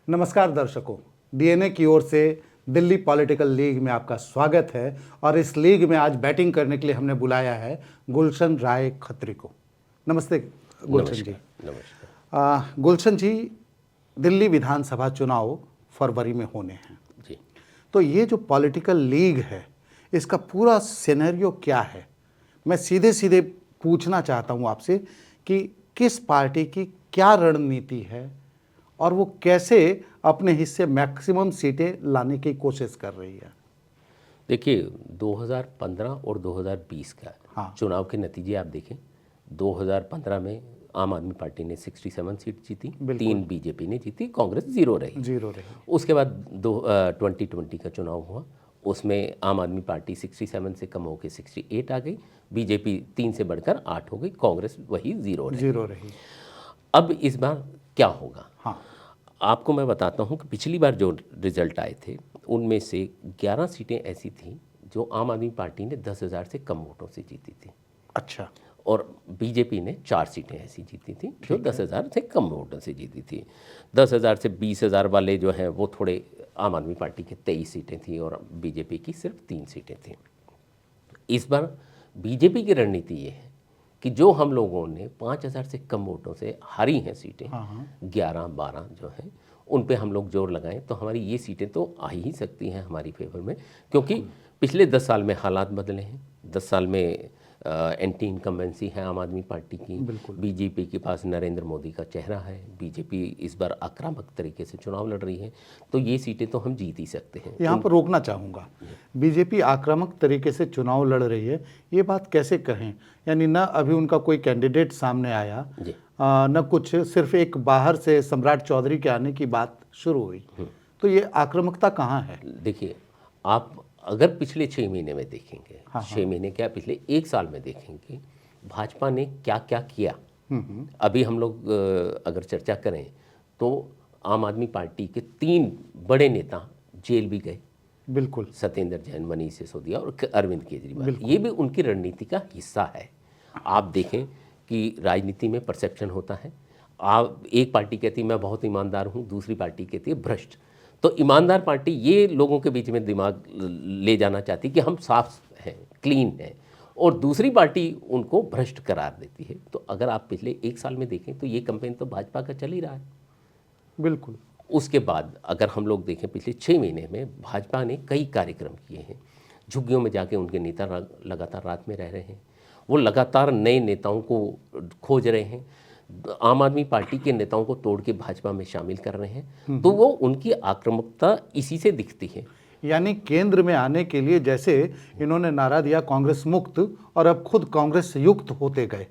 नमस्कार दर्शकों, डीएनए की ओर से दिल्ली पॉलिटिकल लीग में आपका स्वागत है। और इस लीग में आज बैटिंग करने के लिए हमने बुलाया है गुलशन राय खत्री को। नमस्ते गुलशन जी। नमस्कार। गुलशन जी, दिल्ली विधानसभा चुनाव फरवरी में होने हैं जी। तो ये जो पॉलिटिकल लीग है इसका पूरा सिनेरियो क्या है? मैं सीधे सीधे पूछना चाहता हूँ आपसे कि किस पार्टी की क्या रणनीति है और वो कैसे अपने हिस्से मैक्सिमम सीटें लाने की कोशिश कर रही है। देखिए, 2015 और 2020 का हाँ। चुनाव के नतीजे आप देखें। 2015 में आम आदमी पार्टी ने 67 सीट जीती, 3 बीजेपी ने जीती, कांग्रेस जीरो रही। उसके बाद 2020 का चुनाव हुआ, उसमें आम आदमी पार्टी 67 से कम होकर 68 आ गई, बीजेपी 3 से बढ़कर 8 हो गई, कांग्रेस वही जीरो रही। अब इस बार क्या होगा? हाँ। आपको मैं बताता हूं कि पिछली बार जो रिजल्ट आए थे उनमें से 11 सीटें ऐसी थी जो आम आदमी पार्टी ने 10,000 से कम वोटों से जीती थी। अच्छा। और बीजेपी ने 4 सीटें ऐसी जीती थी जो 10,000 से कम वोटों से जीती थी। 10,000 से 20,000 वाले जो हैं वो थोड़े, आम आदमी पार्टी की 23 सीटें थी और बीजेपी की सिर्फ 3 सीटें थीं। इस बार बीजेपी की रणनीति ये है कि जो हम लोगों ने 5,000 से कम वोटों से हारी हैं सीटें, 11-12 जो हैं, उन पे हम लोग जोर लगाएं तो हमारी ये सीटें तो आ ही सकती हैं हमारी फेवर में, क्योंकि पिछले 10 साल में हालात बदले हैं। 10 साल में एंटी इनकम्बेंसी है आम आदमी पार्टी की। बीजेपी के पास नरेंद्र मोदी का चेहरा है, बीजेपी इस बार आक्रामक तरीके से चुनाव लड़ रही है, तो ये सीटें तो हम जीत ही सकते हैं। यहाँ पर रोकना चाहूँगा, बीजेपी आक्रामक तरीके से चुनाव लड़ रही है, ये बात कैसे कहें? यानी न अभी उनका कोई कैंडिडेट सामने आया, न कुछ, सिर्फ एक बाहर से सम्राट चौधरी के आने की बात शुरू हुई, तो ये आक्रामकता कहाँ है? देखिए, आप अगर पिछले 6 महीने में देखेंगे, 6 महीने क्या, पिछले 1 साल में देखेंगे भाजपा ने क्या क्या किया। अभी हम लोग अगर चर्चा करें तो आम आदमी पार्टी के 3 बड़े नेता जेल भी गए। बिल्कुल। सत्येंद्र जैन, मनीष सिसोदिया और अरविंद केजरीवाल, ये भी उनकी रणनीति का हिस्सा है। आप देखें कि राजनीति में परसेप्शन होता है। आप, एक पार्टी कहती है मैं बहुत ईमानदार हूँ, दूसरी पार्टी कहती है भ्रष्ट। तो ईमानदार पार्टी ये लोगों के बीच में दिमाग ले जाना चाहती है कि हम साफ हैं, क्लीन हैं, और दूसरी पार्टी उनको भ्रष्ट करार देती है। तो अगर आप पिछले 1 साल में देखें तो ये कैंपेन तो भाजपा का चल ही रहा है। बिल्कुल। उसके बाद अगर हम लोग देखें पिछले 6 महीने में भाजपा ने कई कार्यक्रम किए हैं। झुग्गियों में जाके उनके नेता लगातार रात में रह रहे हैं, वो लगातार नए नेताओं को खोज रहे हैं, आम आदमी पार्टी के नेताओं को तोड़ के भाजपा में शामिल कर रहे हैं। तो वो उनकी आक्रामकता इसी से दिखती है। यानी केंद्र में आने के लिए जैसे इन्होंने नारा दिया कांग्रेस मुक्त, और अब खुद कांग्रेस युक्त होते गए,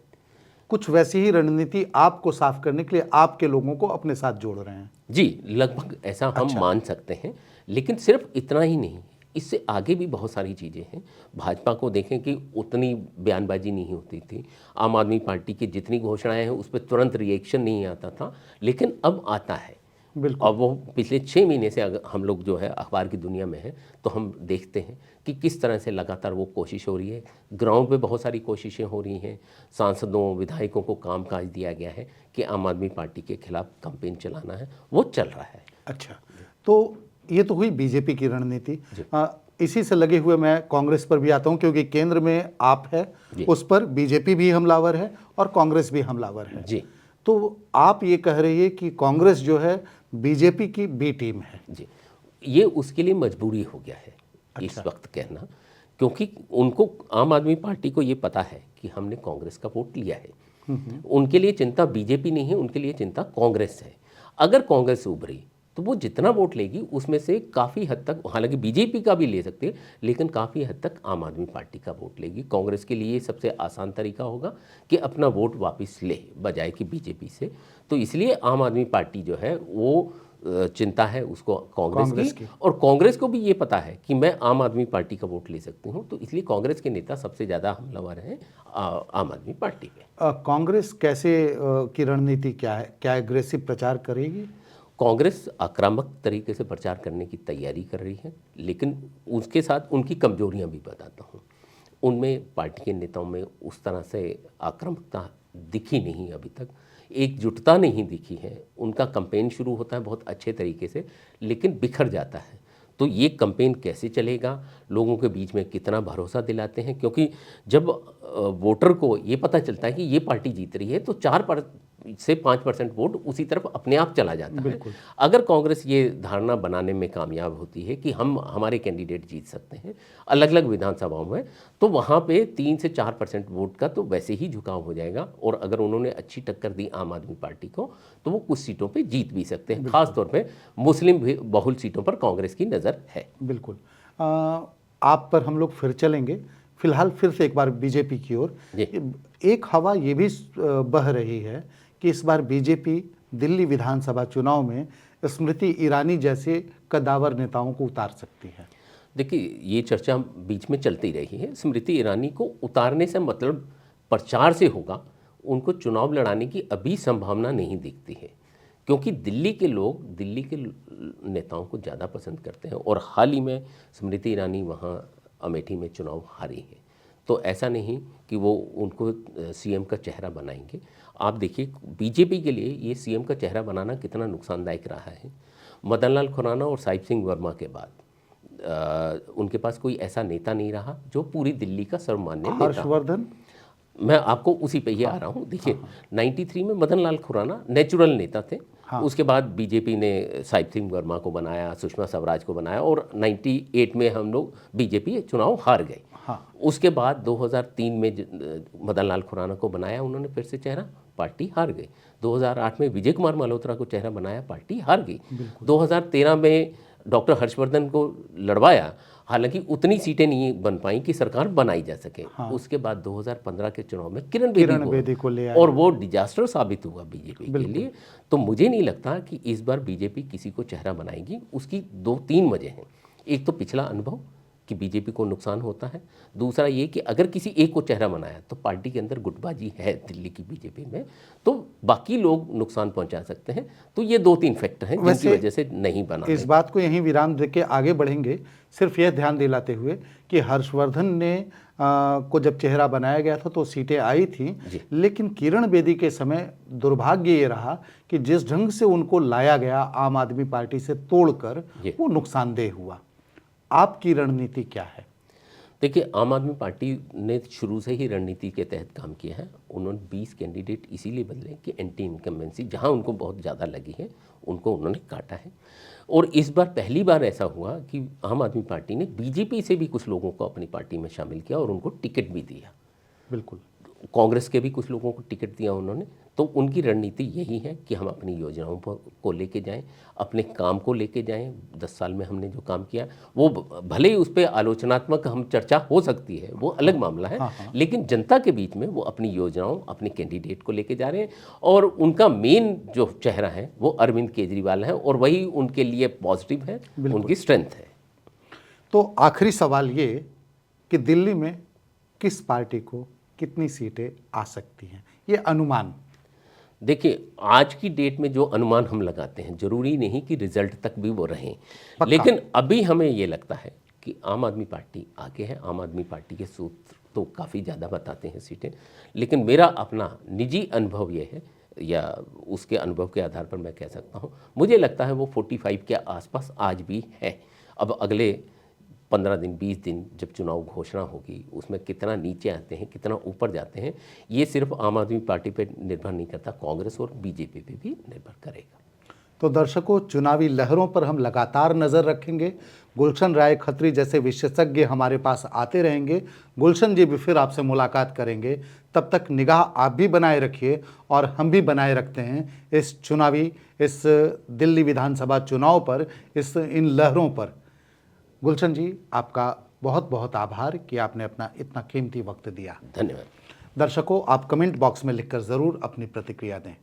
कुछ वैसी ही रणनीति आपको साफ करने के लिए आपके लोगों को अपने साथ जोड़ रहे हैं। जी, लगभग ऐसा हम मान सकते हैं। लेकिन सिर्फ इतना ही नहीं, इससे आगे भी बहुत सारी चीज़ें हैं। भाजपा को देखें कि उतनी बयानबाजी नहीं होती थी, आम आदमी पार्टी की जितनी घोषणाएं हैं उस पर तुरंत रिएक्शन नहीं आता था, लेकिन अब आता है। अब वो पिछले 6 महीने से अगर हम लोग जो है अखबार की दुनिया में है तो हम देखते हैं कि किस तरह से लगातार वो कोशिश हो रही है। ग्राउंड पे बहुत सारी कोशिशें हो रही हैं। सांसदों, विधायकों को कामकाज दिया गया है कि आम आदमी पार्टी के खिलाफ कैंपेन चलाना है, वो चल रहा है। अच्छा, तो ये तो हुई बीजेपी की रणनीति। इसी से लगे हुए मैं कांग्रेस पर भी आता हूं, क्योंकि केंद्र में आप है, उस पर बीजेपी भी हमलावर है और कांग्रेस भी हमलावर है जी। तो आप ये कह रही है कि कांग्रेस जो है बीजेपी की बी टीम है? जी, ये उसके लिए मजबूरी हो गया है। इस वक्त कहना, क्योंकि उनको, आम आदमी पार्टी को ये पता है कि हमने कांग्रेस का वोट लिया है। उनके लिए चिंता बीजेपी नहीं है, उनके लिए चिंता कांग्रेस है। अगर कांग्रेस उभरी तो वो जितना वोट लेगी उसमें से काफ़ी हद तक, हालांकि बीजेपी का भी ले सकते हैं, लेकिन काफ़ी हद तक आम आदमी पार्टी का वोट लेगी। कांग्रेस के लिए सबसे आसान तरीका होगा कि अपना वोट वापस ले, बजाय कि बीजेपी से। तो इसलिए आम आदमी पार्टी जो है वो चिंता है उसको कांग्रेस की, और कांग्रेस को भी ये पता है कि मैं आम आदमी पार्टी का वोट ले सकती हूँ। तो इसलिए कांग्रेस के नेता सबसे ज़्यादा हमलावर हैं आम आदमी पार्टी पे। कांग्रेस कैसे की रणनीति क्या है? क्या एग्रेसिव प्रचार करेगी? कांग्रेस आक्रामक तरीके से प्रचार करने की तैयारी कर रही है, लेकिन उसके साथ उनकी कमजोरियां भी बताता हूँ। उनमें, पार्टी के नेताओं में उस तरह से आक्रामकता दिखी नहीं अभी तक। एकजुटता नहीं दिखी है। उनका कैंपेन शुरू होता है बहुत अच्छे तरीके से, लेकिन बिखर जाता है। तो ये कैंपेन कैसे चलेगा, लोगों के बीच में कितना भरोसा दिलाते हैं, क्योंकि जब वोटर को ये पता चलता है कि ये पार्टी जीत रही है तो 4 से 5% वोट उसी तरफ अपने आप चला जाता है। अगर कांग्रेस ये धारणा बनाने में कामयाब होती है कि हम हमारे कैंडिडेट जीत सकते हैं अलग अलग विधानसभाओं में, तो वहाँ पे 3 से 4% वोट का तो वैसे ही झुकाव हो जाएगा। और अगर उन्होंने अच्छी टक्कर दी आम आदमी पार्टी को तो वो कुछ सीटों पे जीत भी सकते हैं। खासतौर पे मुस्लिम भी बहुल सीटों पर कांग्रेस की नज़र है। बिल्कुल। आप पर हम लोग फिर चलेंगे, फिलहाल फिर से एक बार बीजेपी की ओर। एक हवा ये भी बह रही है कि इस बार बीजेपी दिल्ली विधानसभा चुनाव में स्मृति ईरानी जैसे कद्दावर नेताओं को उतार सकती है। देखिए, ये चर्चा बीच में चलती रही है। स्मृति ईरानी को उतारने से मतलब प्रचार से होगा, उनको चुनाव लड़ाने की अभी संभावना नहीं दिखती है, क्योंकि दिल्ली के लोग दिल्ली के नेताओं को ज़्यादा पसंद करते हैं। और हाल ही में स्मृति ईरानी वहाँ अमेठी में चुनाव हारी है, तो ऐसा नहीं कि वो उनको सीएम का चेहरा बनाएंगे। आप देखिए, बीजेपी के लिए ये सीएम का चेहरा बनाना कितना नुकसानदायक रहा है। मदन लाल खुराना और साहिब सिंह वर्मा के बाद उनके पास कोई ऐसा नेता नहीं रहा जो पूरी दिल्ली का सर्वमान्य नेता। हर्षवर्धन, मैं आपको उसी पे ही आ रहा हूँ। देखिए, 93 में मदन लाल खुराना नेचुरल नेता थे। उसके बाद बीजेपी ने साहिब सिंह वर्मा को बनाया, सुषमा स्वराज को बनाया, और 98 में हम लोग बीजेपी चुनाव हार गए। उसके बाद 2003 में मदन लाल खुराना को बनाया उन्होंने फिर से चेहरा, पार्टी हार गई। 2008 में विजय कुमार मल्होत्रा को चेहरा बनाया, पार्टी हार गई। 2013 में डॉक्टर हर्षवर्धन को लड़वाया, हालांकि उतनी सीटें नहीं बन पाई कि सरकार बनाई जा सके। उसके बाद 2015 के चुनाव में किरण बेदी को ले आए, और वो डिजास्टर साबित हुआ बीजेपी के लिए। तो मुझे नहीं लगता कि इस बार बीजेपी किसी को चेहरा बनाएगी। उसकी 2-3 वजह हैं। एक तो पिछला अनुभव कि बीजेपी को नुकसान होता है, दूसरा ये कि अगर किसी एक को चेहरा बनाया तो पार्टी के अंदर गुटबाजी है दिल्ली की बीजेपी में, तो बाकी लोग नुकसान पहुंचा सकते हैं। तो ये 2-3 फैक्टर हैं जिनकी वजह से नहीं बना। इस बात को यहीं विराम देके आगे बढ़ेंगे, सिर्फ यह ध्यान दिलाते हुए कि हर्षवर्धन ने को जब चेहरा बनाया गया था तो सीटें आई थी, लेकिन किरण बेदी के समय दुर्भाग्य ये रहा कि जिस ढंग से उनको लाया गया आम आदमी पार्टी से तोड़कर, वो नुकसानदेह हुआ। आपकी रणनीति क्या है? देखिए, आम आदमी पार्टी ने शुरू से ही रणनीति के तहत काम किया है। उन्होंने 20 कैंडिडेट इसीलिए बदले कि एंटी इनकम्बेंसी जहां उनको बहुत ज़्यादा लगी है उनको उन्होंने काटा है। और इस बार पहली बार ऐसा हुआ कि आम आदमी पार्टी ने बीजेपी से भी कुछ लोगों को अपनी पार्टी में शामिल किया और उनको टिकट भी दिया। बिल्कुल। कांग्रेस के भी कुछ लोगों को टिकट दिया उन्होंने। तो उनकी रणनीति यही है कि हम अपनी योजनाओं को लेके जाएं, अपने काम को लेके जाएं। 10 साल में हमने जो काम किया वो भले ही उस पर आलोचनात्मक हम चर्चा हो सकती है, वो अलग मामला है। लेकिन जनता के बीच में वो अपनी योजनाओं, अपने कैंडिडेट को लेके जा रहे हैं। और उनका मेन जो चेहरा है वो अरविंद केजरीवाल है, और वही उनके लिए पॉजिटिव है, उनकी स्ट्रेंथ है। तो आखिरी सवाल ये कि दिल्ली में किस पार्टी को कितनी सीटें आ सकती हैं, ये अनुमान? देखिए, आज की डेट में जो अनुमान हम लगाते हैं जरूरी नहीं कि रिजल्ट तक भी वो रहें, लेकिन अभी हमें ये लगता है कि आम आदमी पार्टी आगे है। आम आदमी पार्टी के सूत्र तो काफ़ी ज़्यादा बताते हैं सीटें, लेकिन मेरा अपना निजी अनुभव ये है, या उसके अनुभव के आधार पर मैं कह सकता हूँ, मुझे लगता है वो 45 के आसपास आज भी है। अब अगले 15 दिन 20 दिन जब चुनाव घोषणा होगी, उसमें कितना नीचे आते हैं कितना ऊपर जाते हैं, ये सिर्फ आम आदमी पार्टी पे निर्भर नहीं करता, कांग्रेस और बीजेपी पे भी निर्भर करेगा। तो दर्शकों, चुनावी लहरों पर हम लगातार नज़र रखेंगे। गुलशन राय खत्री जैसे विशेषज्ञ हमारे पास आते रहेंगे। गुलशन जी भी फिर आपसे मुलाकात करेंगे। तब तक निगाह आप भी बनाए रखिए और हम भी बनाए रखते हैं इस दिल्ली विधानसभा चुनाव पर, इन लहरों पर। गुलशन जी, आपका बहुत बहुत आभार कि आपने अपना इतना कीमती वक्त दिया। धन्यवाद। दर्शकों, आप कमेंट बॉक्स में लिखकर ज़रूर अपनी प्रतिक्रिया दें।